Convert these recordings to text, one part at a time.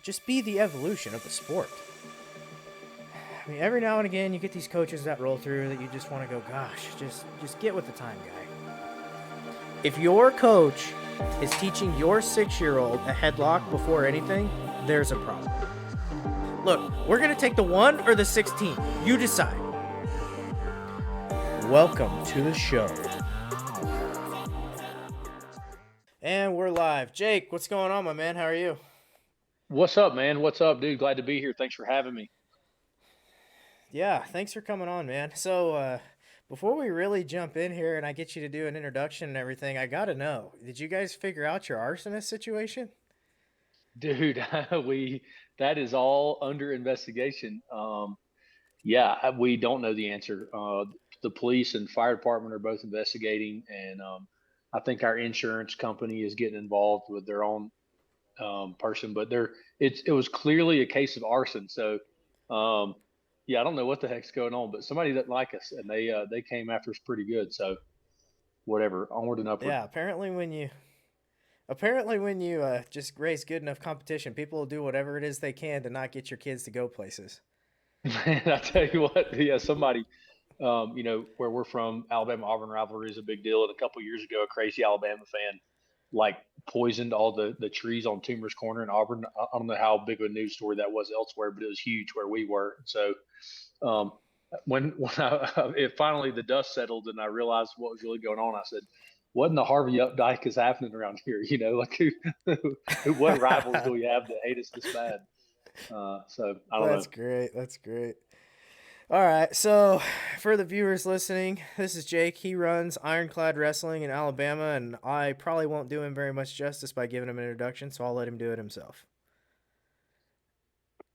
just be the evolution of the sport. I mean, every now and again you get these coaches that roll through that you just want to go, gosh, just get with the time, guy. If your coach is teaching your 6-year-old a headlock before anything, there's a problem. Look, we're going to take the 1 or the 16. You decide. Welcome to the show. And we're live. Jake, what's going on, my man? How are you? What's up, man? What's up, dude? Glad to be here. Thanks for having me. Yeah, thanks for coming on, man. So, before we really jump in here and I get you to do an introduction and everything, I got to know, did you guys figure out your arsonist situation? Dude, we that is all under investigation. Yeah, we don't know the answer. The police and fire department are both investigating, and I think our insurance company is getting involved with their own person. But it was clearly a case of arson. So, um, yeah, I don't know what the heck's going on, but somebody didn't like us, and they came after us pretty good. So, whatever, onward and upward. Yeah, apparently when you just raise good enough competition, people will do whatever it is they can to not get your kids to go places. Man, I tell you what, yeah, somebody, where we're from, Alabama Auburn rivalry is a big deal. And a couple years ago, a crazy Alabama fan like poisoned all the trees on Toomer's Corner in Auburn. I don't know how big of a news story that was elsewhere, but it was huge where we were. So um, it finally the dust settled and I realized what was really going on, I said, "What in the Harvey Updike is happening around here? Like what rivals do we have that hate us this bad?" So I don't That's know. great. That's great. All right, so for the viewers listening, this is Jake. He runs IronClad Wrestling in Alabama, and I probably won't do him very much justice by giving him an introduction, so I'll let him do it himself.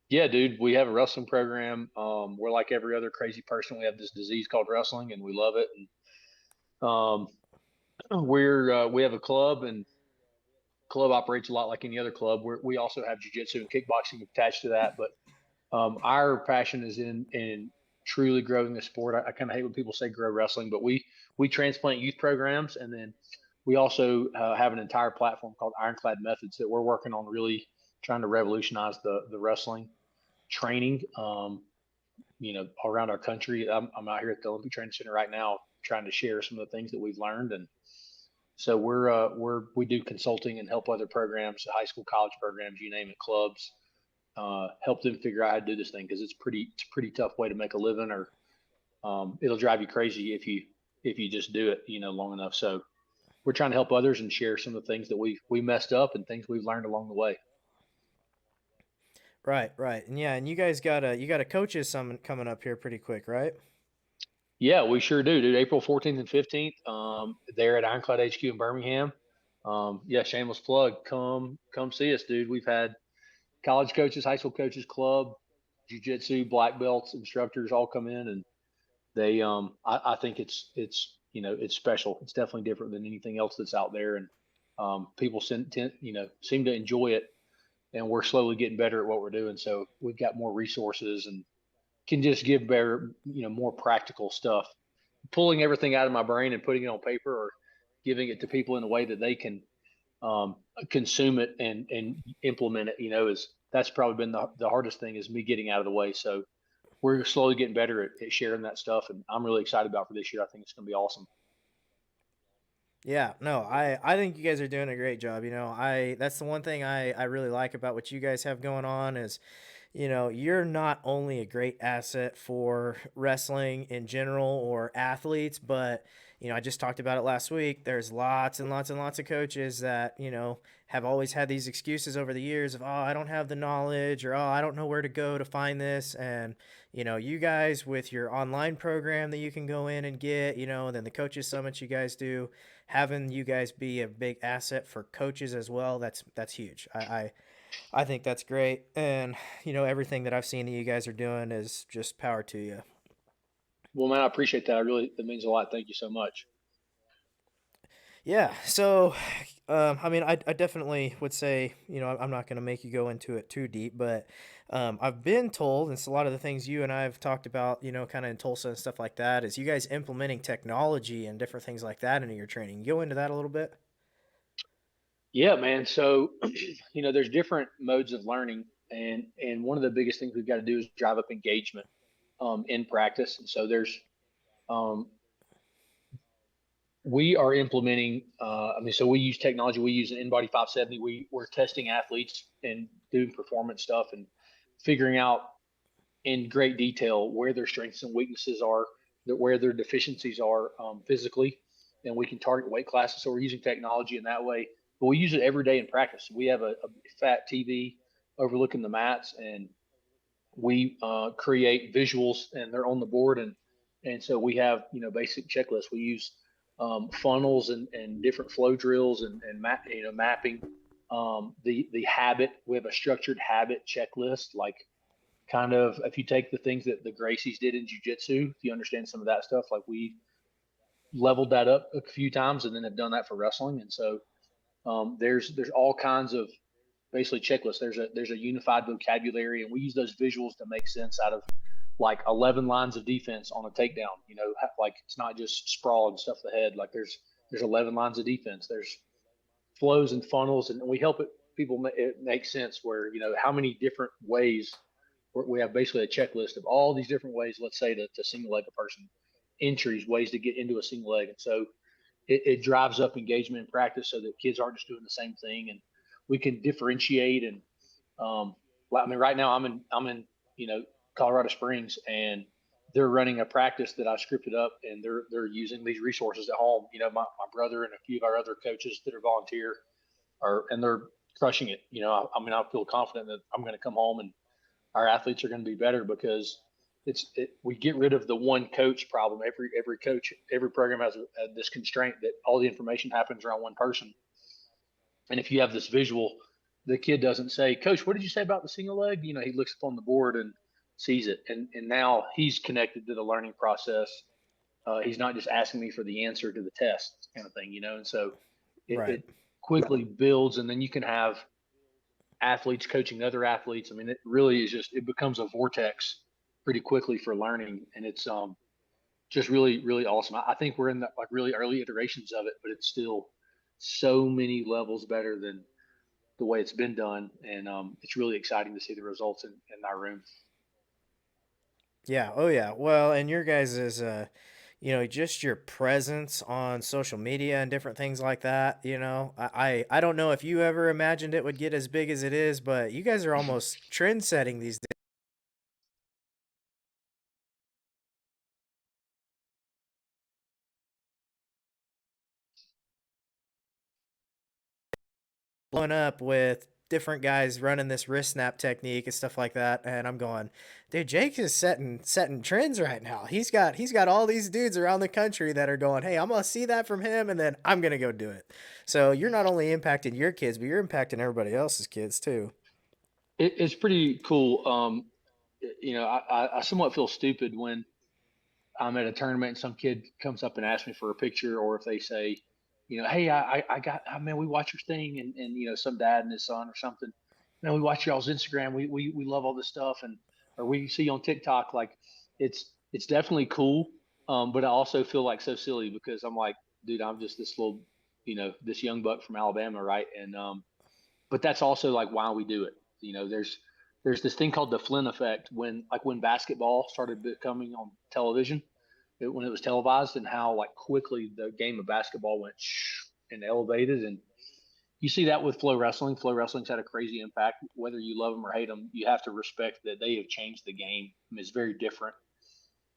Yeah, dude, we have a wrestling program. We're like every other crazy person. We have this disease called wrestling, and we love it. And we have a club, and club operates a lot like any other club. We also have jujitsu and kickboxing attached to that, but our passion is in truly growing the sport. I kind of hate when people say grow wrestling, but we transplant youth programs, and then we also have an entire platform called Ironclad Methods that we're working on really trying to revolutionize the wrestling training, around our country. I'm out here at the Olympic Training Center right now, trying to share some of the things that we've learned, and so we do consulting and help other programs, high school, college programs, you name it, clubs, help them figure out how to do this thing because it's a pretty tough way to make a living, or it'll drive you crazy if you just do it, long enough. So we're trying to help others and share some of the things that we messed up and things we've learned along the way. Right, right, and yeah, and you got a coaches summon coming up here pretty quick, right? Yeah, we sure do, dude. April 14th and 15th, there at Ironclad HQ in Birmingham. Yeah, shameless plug. Come see us, dude. We've had college coaches, high school coaches, club, jujitsu, black belts, instructors all come in, and I think it's special. It's definitely different than anything else that's out there, and people seem to enjoy it, and we're slowly getting better at what we're doing. So we've got more resources and can just give better, more practical stuff. Pulling everything out of my brain and putting it on paper, or giving it to people in a way that they can consume it and implement it, is that's probably been the hardest thing, is me getting out of the way. So we're slowly getting better at sharing that stuff, and I'm really excited about for this year. I think it's going to be awesome. Yeah, no, I think you guys are doing a great job. That's the one thing I really like about what you guys have going on is, you're not only a great asset for wrestling in general or athletes, but I just talked about it last week. There's lots and lots and lots of coaches that, have always had these excuses over the years of, oh, I don't have the knowledge, or oh, I don't know where to go to find this. And, you guys with your online program that you can go in and get, and then the coaches summits you guys do, having you guys be a big asset for coaches as well, that's huge. I think that's great, and everything that I've seen that you guys are doing is just power to you. Well, man, I appreciate that. That means a lot. Thank you so much. Yeah, so I mean, I definitely would say, I'm not going to make you go into it too deep, but I've been told, and it's a lot of the things you and I have talked about, kind of in Tulsa and stuff like that, is you guys implementing technology and different things like that into your training. Go into that a little bit. Yeah, man. So, there's different modes of learning. And one of the biggest things we've got to do is drive up engagement in practice. And so um, we are implementing. I mean, so we use technology. We use an InBody 570. We're testing athletes and doing performance stuff and figuring out in great detail where their strengths and weaknesses are, where their deficiencies are physically, and we can target weight classes. So we're using technology in that way, but we use it every day in practice. We have a fat TV overlooking the mats, and we create visuals, and they're on the board, and so we have basic checklists. We use funnels and different flow drills and mapping the habit. We have a structured habit checklist, like kind of if you take the things that the Gracies did in jiu-jitsu, if you understand some of that stuff, like we leveled that up a few times and then have done that for wrestling. And so there's all kinds of basically checklists. There's a unified vocabulary, and we use those visuals to make sense out of like 11 lines of defense on a takedown. Like it's not just sprawl and stuff the head. Like there's 11 lines of defense. There's flows and funnels, and we help people it make sense where how many different ways. We have basically a checklist of all these different ways, let's say, to single leg a person, entries, ways to get into a single leg. And so it drives up engagement in practice so that kids aren't just doing the same thing. And we can differentiate. And I mean, right now I'm in Colorado Springs, and they're running a practice that I scripted up, and they're using these resources at home. My brother and a few of our other coaches that are volunteer and they're crushing it. I mean, I feel confident that I'm going to come home and our athletes are going to be better because we get rid of the one coach problem. Every coach, every program has this constraint that all the information happens around one person. And if you have this visual, the kid doesn't say, "Coach, what did you say about the single leg?" He looks up on the board and sees it, and now he's connected to the learning process. He's not just asking me for the answer to the test kind of thing. And so Right. it quickly builds, and then you can have athletes coaching other athletes. I mean, it really is it becomes a vortex pretty quickly for learning, and it's just really really awesome. I think we're in the like really early iterations of it, but it's still so many levels better than the way it's been done, and it's really exciting to see the results in our room. Yeah. Oh, yeah. Well, and your guys is just your presence on social media and different things like that. I don't know if you ever imagined it would get as big as it is, but you guys are almost trend setting these days. Blowing up with different guys running this wrist snap technique and stuff like that, and I'm going, dude, Jake is setting trends right now. He's got all these dudes around the country that are going, hey, I'm gonna see that from him, and then I'm gonna go do it. So you're not only impacting your kids, but you're impacting everybody else's kids too. It's pretty cool. I somewhat feel stupid when I'm at a tournament and some kid comes up and asks me for a picture, or if they say, hey, man, we watch your thing, and some dad and his son or something, we watch y'all's Instagram, we love all this stuff, and or we see you on TikTok, like it's definitely cool, but I also feel like so silly because I'm like, dude, I'm just this little, this young buck from Alabama, right? And but that's also like why we do it. There's this thing called the Flynn effect when basketball started becoming on television, when it was televised, and how like quickly the game of basketball went and elevated. And you see that with flow wrestling. Flow wrestling's had a crazy impact. Whether you love them or hate them, you have to respect that they have changed the game. I mean, it's a very different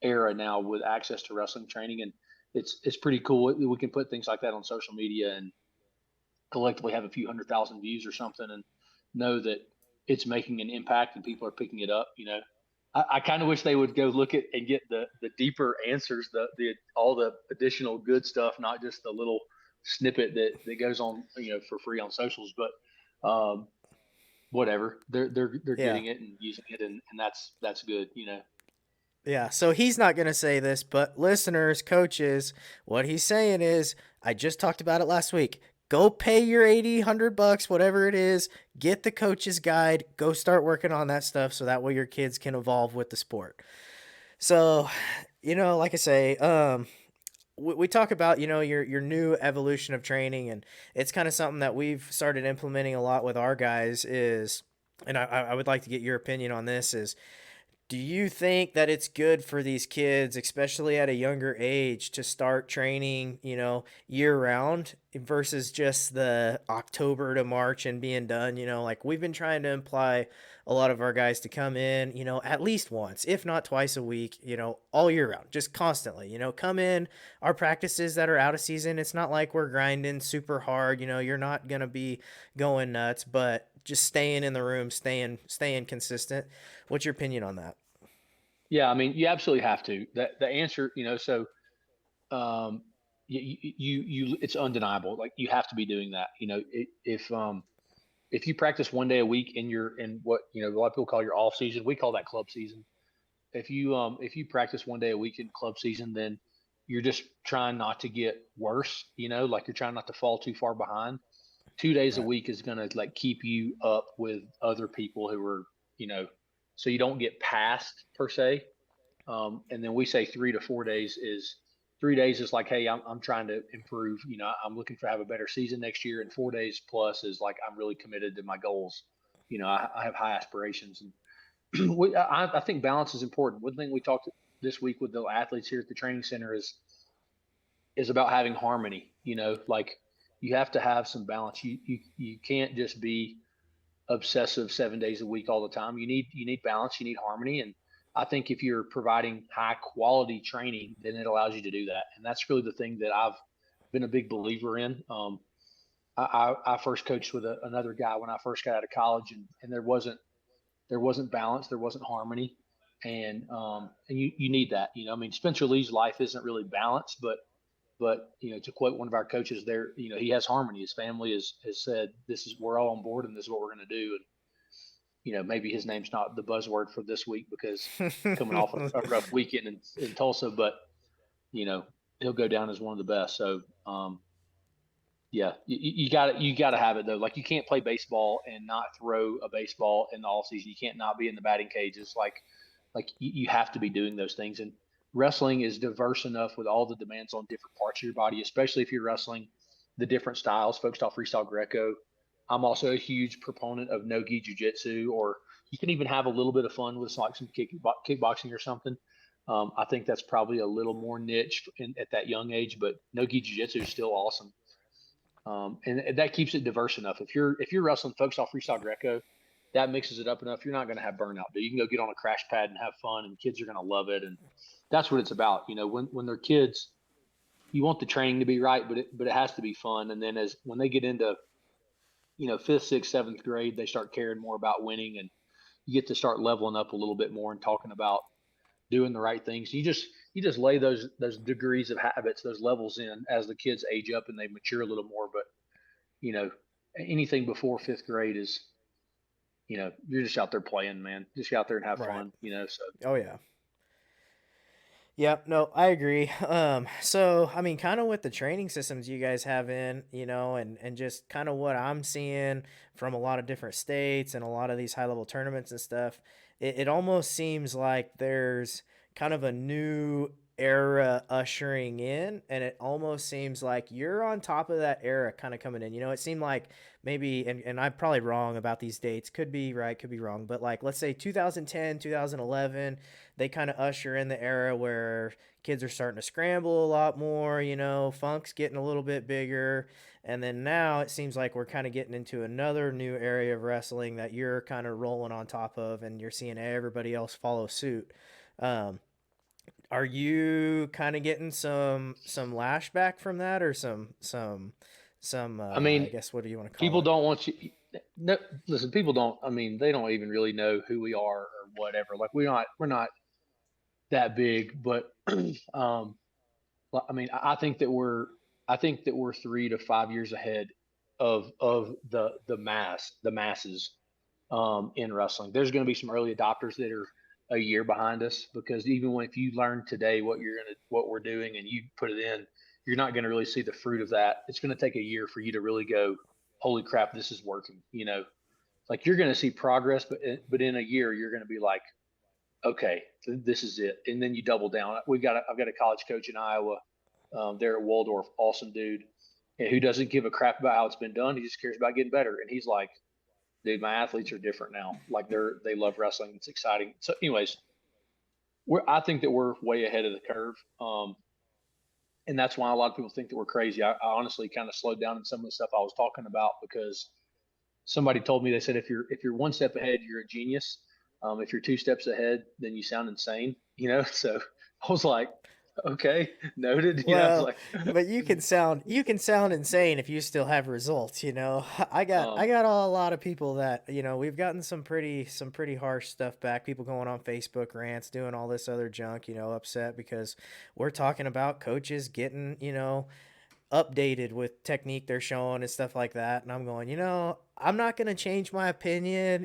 era now with access to wrestling training, and it's pretty cool. We can put things like that on social media and collectively have a few 100,000 views or something, and know that it's making an impact and people are picking it up. I kind of wish they would go look at and get the deeper answers, the all the additional good stuff, not just the little snippet that goes on for free on socials. But whatever, they're Yeah. getting it and using it, and that's good. Yeah, so he's not going to say this, but listeners, coaches, what he's saying is, I just talked about it last week. Go pay your 80, 100 bucks, whatever it is, get the coach's guide, go start working on that stuff so that way your kids can evolve with the sport. So, like I say, we talk about, your new evolution of training, and it's kind of something that we've started implementing a lot with our guys is and I would like to get your opinion on this, is do you think that it's good for these kids, especially at a younger age, to start training, year round versus just the October to March and being done? Like we've been trying to imply a lot of our guys to come in, at least once, if not twice a week, all year round, just constantly, come in our practices that are out of season. It's not like we're grinding super hard, you're not going to be going nuts, but just staying in the room, staying consistent. What's your opinion on that? Yeah, I mean, you absolutely have to. The answer, so um, it's undeniable. Like you have to be doing that. If you practice one day a week in what a lot of people call your off season, we call that club season. If you practice one day a week in club season, then you're just trying not to get worse. Like you're trying not to fall too far behind. 2 days a Right. week is gonna like keep you up with other people who are you know, so you don't get past per se. And then we say 3 to 4 days is 3 days is like, hey, I'm trying to improve. I'm looking for have a better season next year. And 4 days plus is like I'm really committed to my goals. I have high aspirations, and I think balance is important. One thing we talked this week with the athletes here at the training center is about having harmony. Like you have to have some balance. You can't just be obsessive 7 days a week all the time. You need balance, you need harmony, and I think if you're providing high quality training, then it allows you to do that. And that's really the thing that I've been a big believer in. I first coached with another guy when I first got out of college, and there wasn't balance, there wasn't harmony, and you need that. I mean, Spencer Lee's life isn't really balanced, but to quote one of our coaches there, he has harmony. His family has said, this is, we're all on board and this is what we're going to do. And maybe his name's not the buzzword for this week because coming off a rough weekend in Tulsa, but you know he'll go down as one of the best. So yeah, you got to have it though. Like you can't play baseball and not throw a baseball in the off season. You can't not be in the batting cages. Like you have to be doing those things. And wrestling is diverse enough with all the demands on different parts of your body, especially if you're wrestling the different styles, folk style, freestyle, Greco. I'm also a huge proponent of no gi jiu-jitsu, or you can even have a little bit of fun with like some kickboxing or something. I think that's probably a little more niche at that young age, but no gi jiu-jitsu is still awesome. And that keeps it diverse enough. If you're wrestling folk style, freestyle, Greco, that mixes it up enough. You're not going to have burnout. Dude. You can go get on a crash pad and have fun, and kids are going to love it. And that's what it's about. When they're kids, you want the training to be right, but it has to be fun. And then as when they get into fifth, sixth, seventh grade, they start caring more about winning, and you get to start leveling up a little bit more and talking about doing the right things. You just lay those degrees of habits, those levels in as the kids age up and they mature a little more. But you know, anything before fifth grade is you're just out there playing, man. Just get out there and have Right. fun. So Oh yeah. Yep, no, I agree. So I mean, kind of with the training systems you guys have in, and just kind of what I'm seeing from a lot of different states and a lot of these high level tournaments and stuff, it almost seems like there's kind of a new era ushering in, and it almost seems like you're on top of that era kind of coming in. It seemed like maybe, and I'm probably wrong about these dates, could be right, could be wrong, but like let's say 2010, 2011, they kind of usher in the era where kids are starting to scramble a lot more, funk's getting a little bit bigger. And then now it seems like we're kind of getting into another new area of wrestling that you're kind of rolling on top of, and you're seeing everybody else follow suit. Um, are you kind of getting some lashback from that, or some I I mean, guess, what do you want to call people it? don't want you. No, listen, people don't. I mean, they don't even really know who we are or whatever. Like we're not that big, but I mean, I think that we're 3 to 5 years ahead of the masses in wrestling. There's going to be some early adopters that are a year behind us because even when if you learn today what we're doing and you put it in, you're not going to really see the fruit of that. It's going to take a year for you to really go, holy crap, this is working. Like you're going to see progress, but in a year you're going to be like, okay, this is it, and then you double down. I've got a college coach in Iowa, there at Waldorf, awesome dude, and who doesn't give a crap about how it's been done. He just cares about getting better, and he's like, dude, my athletes are different now. Like they love wrestling. It's exciting. So, anyways, I think that we're way ahead of the curve. And that's why a lot of people think that we're crazy. I honestly kind of slowed down in some of the stuff I was talking about because somebody told me, they said if you're one step ahead, you're a genius. If you're two steps ahead, then you sound insane. So I was like, okay, noted. I was Well, like, but you can sound insane if you still have results, you know. I got um, I got a lot of people that, we've gotten some pretty harsh stuff back. People going on Facebook rants, doing all this other junk, upset because we're talking about coaches getting, updated with technique they're showing and stuff like that. And I'm going, I'm not going to change my opinion,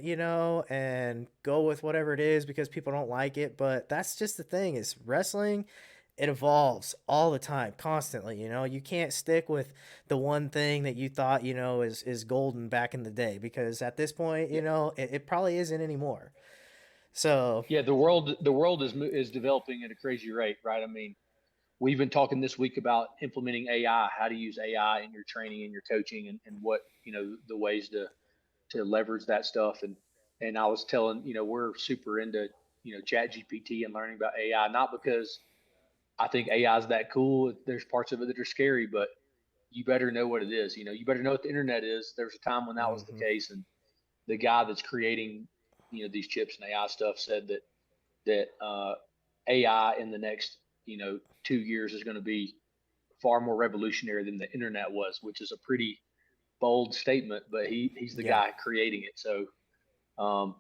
and go with whatever it is because people don't like it. But that's just the thing is wrestling, it evolves all the time, constantly. You can't stick with the one thing that you thought, is golden back in the day because at this point, yeah, it probably isn't anymore. So, yeah. The world is developing at a crazy rate, right? I mean, we've been talking this week about implementing AI, how to use AI in your training and your coaching, and what the ways to leverage that stuff. And I was telling, we're super into Chat GPT and learning about AI, not because I think AI is that cool. There's parts of it that are scary, but you better know what it is. You better know what the internet is. There's a time when that was the mhm. case, and the guy that's creating these chips and AI stuff said that AI in the next 2 years is going to be far more revolutionary than the internet was, which is a pretty bold statement. But he's the Yeah. guy creating it, so um,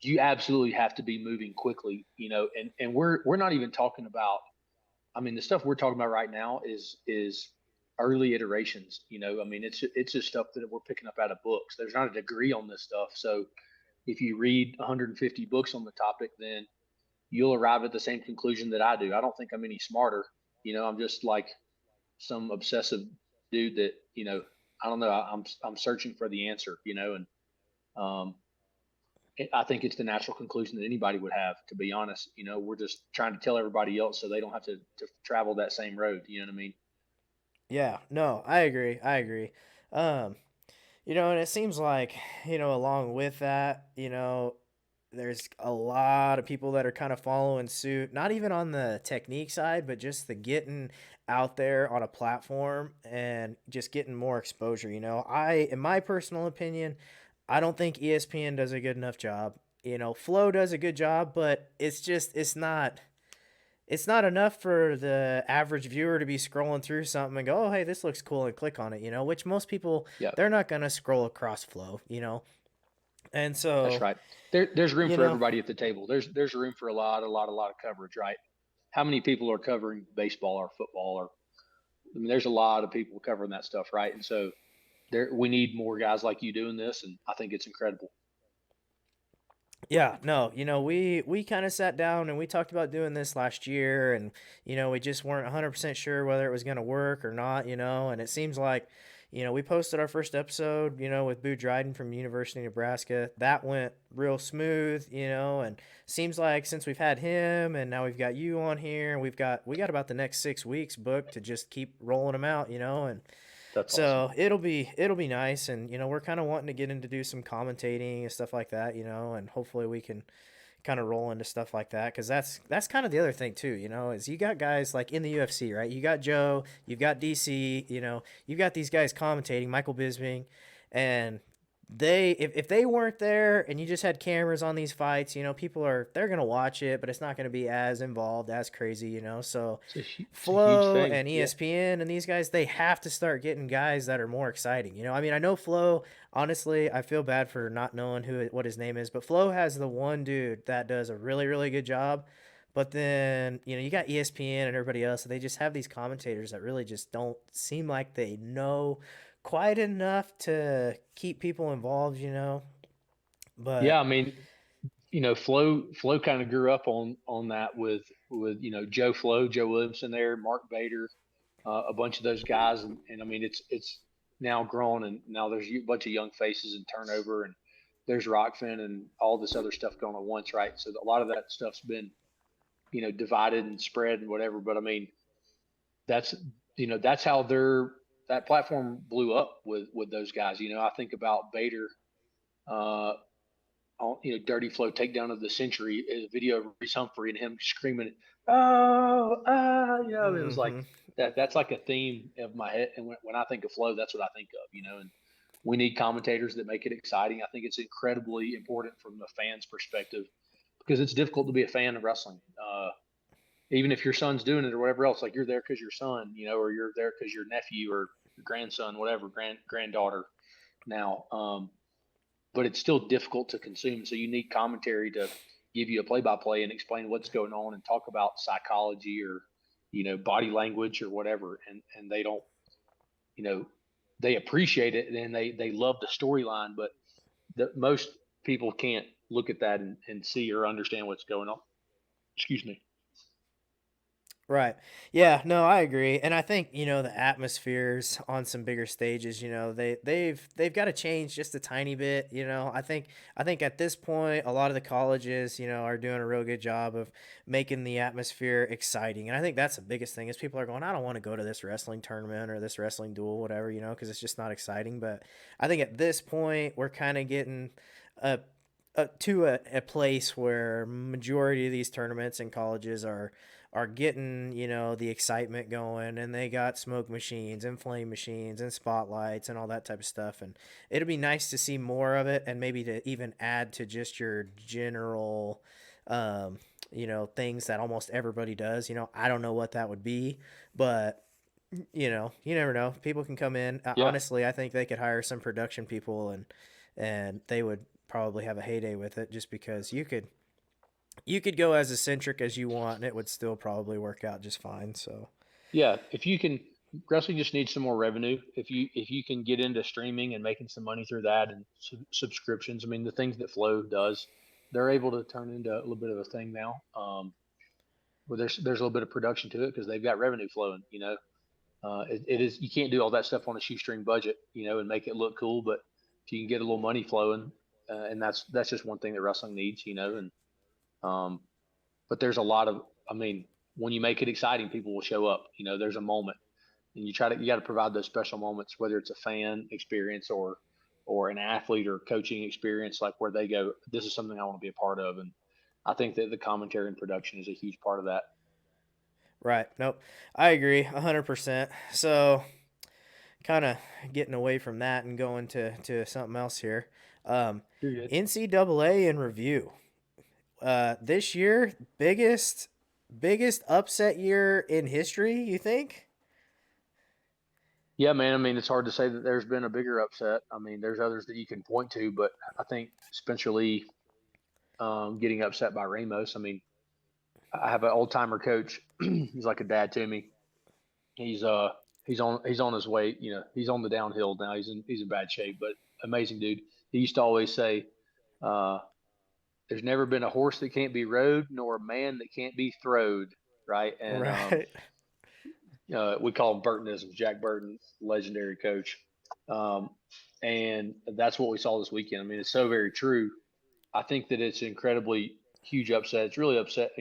you absolutely have to be moving quickly. And we're not even talking about. I mean, the stuff we're talking about right now is early iterations. I mean, it's just stuff that we're picking up out of books. There's not a degree on this stuff, so if you read 150 books on the topic, then you'll arrive at the same conclusion that I do. I don't think I'm any smarter. I'm just like some obsessive dude that I don't know. I'm searching for the answer. And um, I think it's the natural conclusion that anybody would have. To be honest, we're just trying to tell everybody else so they don't have to travel that same road. You know what I mean? Yeah. No, I agree. I agree. Um, and it seems like, along with that, there's a lot of people that are kind of following suit, not even on the technique side, but just the getting out there on a platform and just getting more exposure. In my personal opinion, I don't think ESPN does a good enough job. Flow does a good job, but it's not enough for the average viewer to be scrolling through something and go, "Oh, hey, this looks cool," and click on it, which most people, Yeah, they're not going to scroll across Flow. And that's so, right. There's room you for know, everybody at the table. There's room for a lot of coverage, right? How many people are covering baseball or football or I mean, there's a lot of people covering that stuff, right? And so we need more guys like you doing this, and I think it's incredible. yeah, no, we kind of sat down and we talked about doing this last year, and we just weren't 100% sure whether it was going to work or not, and it seems like, we posted our first episode, with Boo Dryden from University of Nebraska. That went real smooth, and seems like since we've had him and now we've got you on here, and we got about the next 6 weeks booked to just keep rolling them out, and That's awesome. so it'll be nice, and we're kind of wanting to get into do some commentating and stuff like that, and hopefully we can kind of roll into stuff like that because that's kind of the other thing too, is you got guys like in the UFC, right? You got Joe, you've got DC, you've got these guys commentating, Michael Bisping, and if they weren't there and you just had cameras on these fights, they're gonna watch it, but it's not gonna be as involved, as crazy, so It's a huge Flow thing. and Yeah, ESPN and these guys, they have to start getting guys that are more exciting. I mean, I know Flow, honestly, I feel bad for not knowing what his name is, but Flow has the one dude that does a really, really good job. But then, you got ESPN and everybody else, and they just have these commentators that really just don't seem like they know quite enough to keep people involved. yeah. But I mean, Flo kind of grew up on that with Joe Williamson there, Mark Bader, a bunch of those guys, and I mean it's now grown, and now there's a bunch of young faces and turnover, and there's Rockfin and all this other stuff going on once, right? So a lot of that stuff's been divided and spread and whatever. But I mean, that's that's how that platform blew up with those guys. I think about Bader. Dirty Flow takedown of the century, a video of Reese Humphrey and him screaming, "Oh, it was like Hmm. that. That's like a theme of my head. And when I think of Flow, that's what I think of. And we need commentators that make it exciting. I think it's incredibly important from the fans' perspective because it's difficult to be a fan of wrestling. Even if your son's doing it or whatever else, like you're there because your son, or you're there because your nephew or your grandson, whatever, granddaughter now. But it's still difficult to consume. So you need commentary to give you a play-by-play and explain what's going on and talk about psychology or body language or whatever. And they don't, you know, they appreciate it and they love the storyline, but most people can't look at that and see or understand what's going on. Excuse me. Right. Yeah, no, I agree. And I think, the atmospheres on some bigger stages, they've got to change just a tiny bit, I think at this point a lot of the colleges, are doing a real good job of making the atmosphere exciting. And I think that's the biggest thing is people are going, I don't want to go to this wrestling tournament or this wrestling duel, whatever, because it's just not exciting. But I think at this point we're kind of getting a to a place where majority of these tournaments and colleges are getting the excitement going, and they got smoke machines and flame machines and spotlights and all that type of stuff. And it'll be nice to see more of it, and maybe to even add to just your general things that almost everybody does. I don't know what that would be, but you never know. People can come in. Yeah. Honestly, I think they could hire some production people, and they would probably have a heyday with it, just because you could go as eccentric as you want, and it would still probably work out just fine. So Yeah. If you can, wrestling just needs some more revenue. If you can get into streaming and making some money through that and subscriptions, I mean, the things that Flow does, they're able to turn into a little bit of a thing now. Where there's a little bit of production to it because they've got revenue flowing. It is you can't do all that stuff on a shoestring budget, and make it look cool. But if you can get a little money flowing, and that's just one thing that wrestling needs, and um, but there's a lot of, I mean, when you make it exciting, people will show up. There's a moment, and you got to provide those special moments, whether it's a fan experience or an athlete or coaching experience, like where they go, this is something I want to be a part of, and I think that the commentary and production is a huge part of that. right, nope, I agree 100%. So kind of getting away from that and going to something else here. Um, You're good. NCAA in review. This year, biggest upset year in history. You think? Yeah, man. I mean, it's hard to say that there's been a bigger upset. I mean, there's others that you can point to, but I think Spencer Lee getting upset by Ramos. I mean, I have an old timer coach. He's like a dad to me. He's uh he's on his way. He's on the downhill now. He's in bad shape, but amazing dude. He used to always say, uh, "There's never been a horse that can't be rode, nor a man that can't be throwed." Right, and Right. we call him Burtonisms. Jack Burton, legendary coach, um, and that's what we saw this weekend. I mean, it's so very true. I think that it's incredibly huge upset. It's really upset.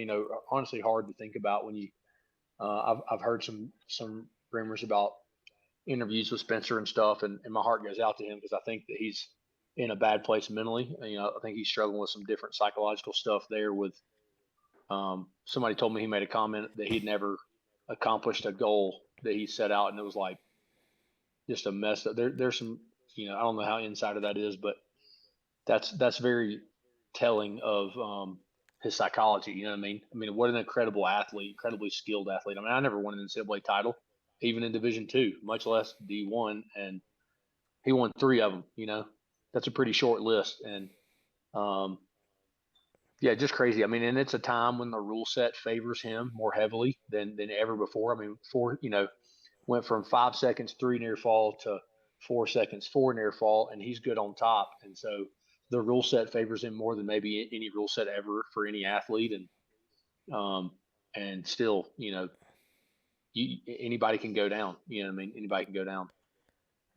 Honestly, hard to think about when you. I've heard some rumors about interviews with Spencer and stuff, and my heart goes out to him because I think that he's in a bad place mentally. I think he's struggling with some different psychological stuff there. With somebody told me he made a comment that he'd never accomplished a goal that he set out, and it was like just a mess. There's some, I don't know how inside of that is, but that's very telling of his psychology. You know what I mean? I mean, what an incredible athlete, incredibly skilled athlete. I mean, I never won an NCAA title, even in Division II, much less D1, and he won three of them. That's a pretty short list, and um, yeah, just crazy. I mean, and it's a time when the rule set favors him more heavily than ever before. I mean, went from 5 seconds three near fall to 4 seconds four near fall, and he's good on top. And so the rule set favors him more than maybe any rule set ever for any athlete. And still, anybody can go down. You know what I mean? Anybody can go down.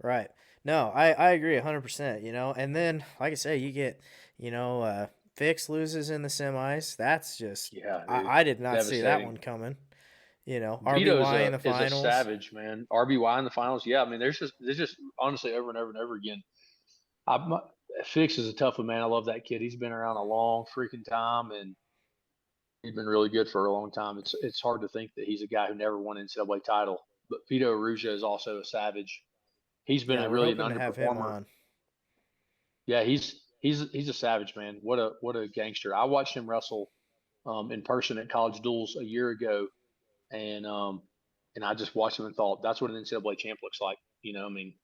Right. No, I agree 100%, and then, like I say, you get, Fix loses in the semis. That's just, Yeah, dude, I did not see that devastating. one coming. Vito's RBY in the is a finals. savage, man. RBY in the finals. Yeah, I mean, there's just honestly over and over and over again. I Fix is a tough one, man. I love that kid. He's been around a long freaking time, and he's been really good for a long time. It's hard to think that he's a guy who never won an NCAA title. But Vito Arujau is also a savage. He's been Yeah, a we're really an hoping to have him underperformer. on. Yeah, he's a savage, man. What a gangster. I watched him wrestle in person at College Duels a year ago, and um, and I just watched him and thought that's what an NCAA champ looks like. I mean,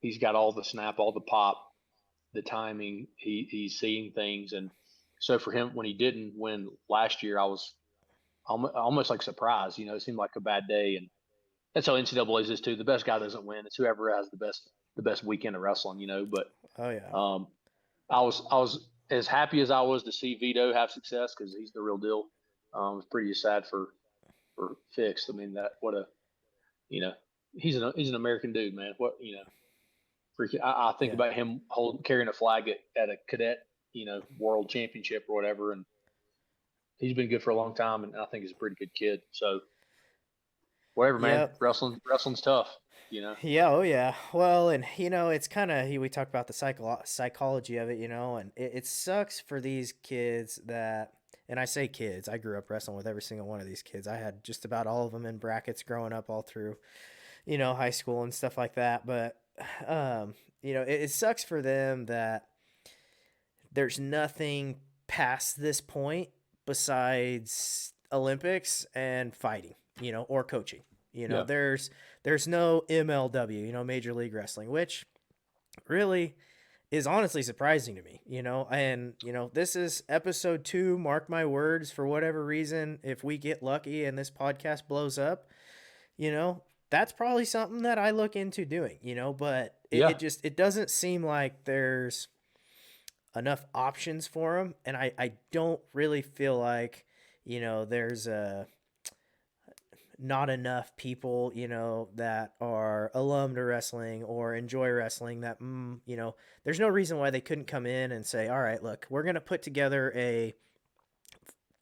he's got all the snap, all the pop, the timing. He's seeing things, and so for him when he didn't win last year, I was almost like surprised. It seemed like a bad day, and that's how NCAA's is too. The best guy doesn't win; it's whoever has the best weekend of wrestling. But Oh yeah. um, I was as happy as I was to see Vito have success because he's the real deal. I was pretty sad for Fix. I mean that what a you know he's an American dude, man. Freaking I think Yeah. about him carrying a flag at a cadet world championship or whatever, and he's been good for a long time, and I think he's a pretty good kid. So whatever, man. Yep. Wrestling's tough. Yeah, oh yeah. Well, and it's kind of we talk about the psychology of it, and it sucks for these kids that, and I say kids, I grew up wrestling with every single one of these kids. I had just about all of them in brackets growing up all through, high school and stuff like that. But, it sucks for them that there's nothing past this point besides Olympics and fighting, or coaching. Yeah, There's no MLW, Major League Wrestling, which really is honestly surprising to me, and this is episode 2, mark my words, for whatever reason, if we get lucky and this podcast blows up, you know, that's probably something that I look into doing, but it yeah. just it doesn't seem like there's enough options for them, and I don't really feel like there's not enough people that are alum to wrestling or enjoy wrestling that there's no reason why they couldn't come in and say, all right, look, we're going to put together a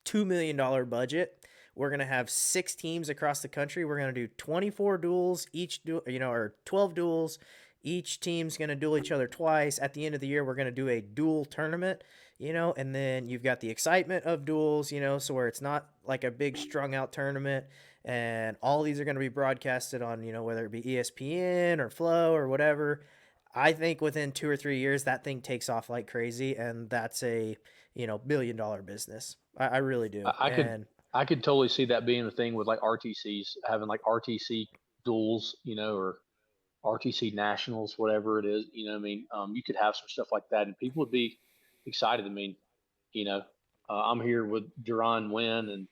$2 million budget. We're going to have 6 teams across the country. We're going to do 24 duels or 12 duels. Each team's going to duel each other twice. At the end of the year, we're going to do a duel tournament, and then you've got the excitement of duels, so where it's not like a big strung out tournament, and all these are going to be broadcasted on, whether it be ESPN or Flow or whatever. I think within 2 or 3 years, that thing takes off like crazy, and that's a, $1 billion business. I really do. I could And I could totally see that being a thing with like RTCs having like RTC duels, or RTC nationals, whatever it is. I mean, you could have some stuff like that, and people would be excited. I mean, you know, I'm here with Duran Wynn and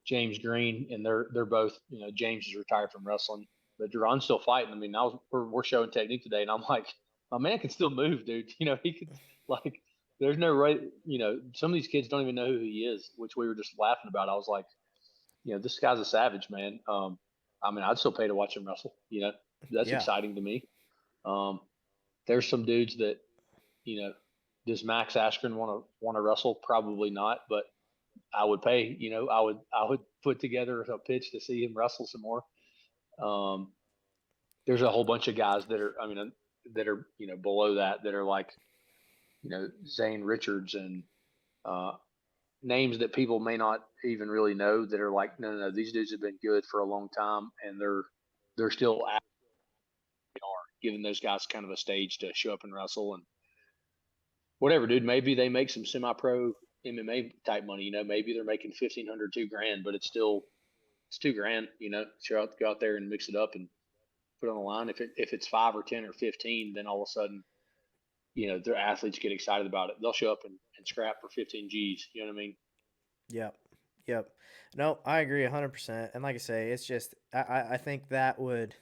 James Green, and they're both. James is retired from wrestling, but Duran's still fighting. I mean, we're showing technique today, and I'm like, my man can still move, dude. He could like. There's no right. Some of these kids don't even know who he is, which we were just laughing about. I was like, this guy's a savage, man. I mean, I'd still pay to watch him wrestle. That's yeah, exciting to me. Um, there's some dudes that, you know, does Max Askren want to wrestle? Probably not, but I would pay. I would put together a pitch to see him wrestle some more. Um, there's a whole bunch of guys that are, I mean, that are below that are like Zane Richards and uh, names that people may not even really know that are like no, these dudes have been good for a long time and they're still giving those guys kind of a stage to show up and wrestle and whatever, dude. Maybe they make some semi-pro MMA type money. Maybe they're making 1,500, 2 grand, but it's 2 grand. Go out there and mix it up and put it on the line. If it's 5 or 10 or 15, then all of a sudden, their athletes get excited about it. They'll show up and scrap for 15 G's. You know what I mean? yep, yep. No, I agree 100%. And like I say, it's just I think that would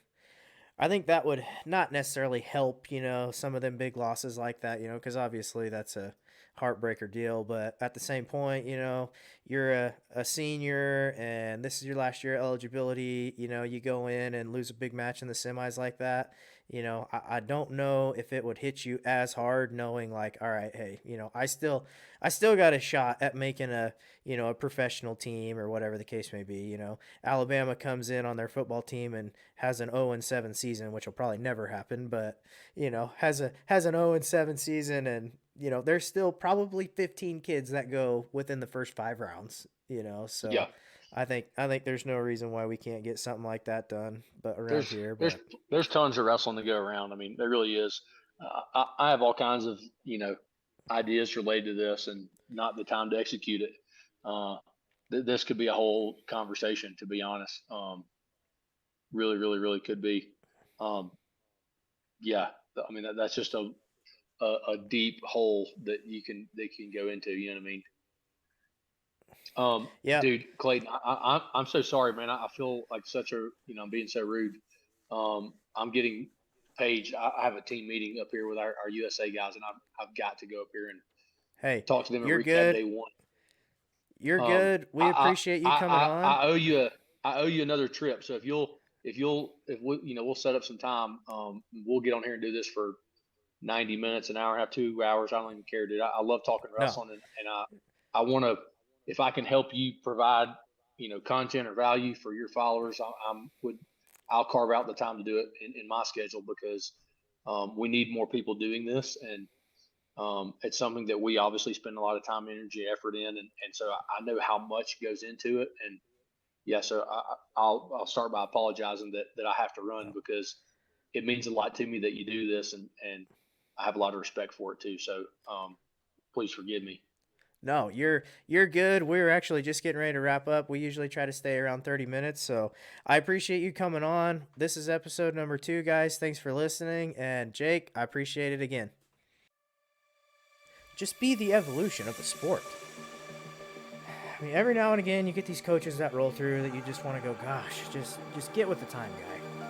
not necessarily help, some of them big losses like that, because obviously that's a heartbreaker deal. But at the same point, you're a senior and this is your last year eligibility. You go in and lose a big match in the semis like that. I don't know if it would hit you as hard knowing like, all right, hey, I still got a shot at making a professional team or whatever the case may be. Alabama comes in on their football team and has an 0-7 season, which will probably never happen, but has an 0-7 season, and there's still probably 15 kids that go within the first 5 rounds. So Yeah. I think there's no reason why we can't get something like that done, but around There's here. there's But there's tons of wrestling to go around. I mean, there really is. I have all kinds of ideas related to this, and not the time to execute it. Uh, this could be a whole conversation, to be honest. Really, really, really could be. Um, yeah, I mean that's just a deep hole that you can go into. You know what I mean? yep. Dude, Clayton, I'm so sorry, man. I feel like such a, I'm being so rude. I'm getting Paige. I have a team meeting up here with our USA guys, and I've got to go up here and Hey, talk to them and you're recap good. day one. You're Um, good. We I, appreciate you I, coming I, on. I owe you another trip. So if we, we'll set up some time. We'll get on here and do this for 90 minutes, an hour and a half, 2 hours. I don't even care, dude. I love talking No, wrestling, and I want to, if I can help you provide, content or value for your followers, I'll carve out the time to do it in my schedule, because we need more people doing this, and it's something that we obviously spend a lot of time, energy, effort in, and so I know how much goes into it, and yeah, so I'll start by apologizing that I have to run, no, because it means a lot to me that you do this, and I have a lot of respect for it too. So please forgive me. no. You're good. We're actually just getting ready to wrap up. We usually try to stay around 30 minutes, so I appreciate you coming on. This is episode number 2, guys. Thanks for listening, and Jake, I appreciate it again. Just be the evolution of the sport. I mean, every now and again, you get these coaches that roll through that you just want to go, gosh, just get with the time, guy.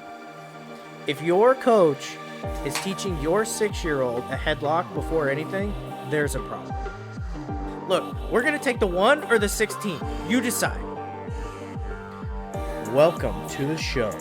If your coach is teaching your 6-year-old a headlock before anything, there's a problem. Look, we're going to take the 1 or the 16. You decide. Welcome to the show.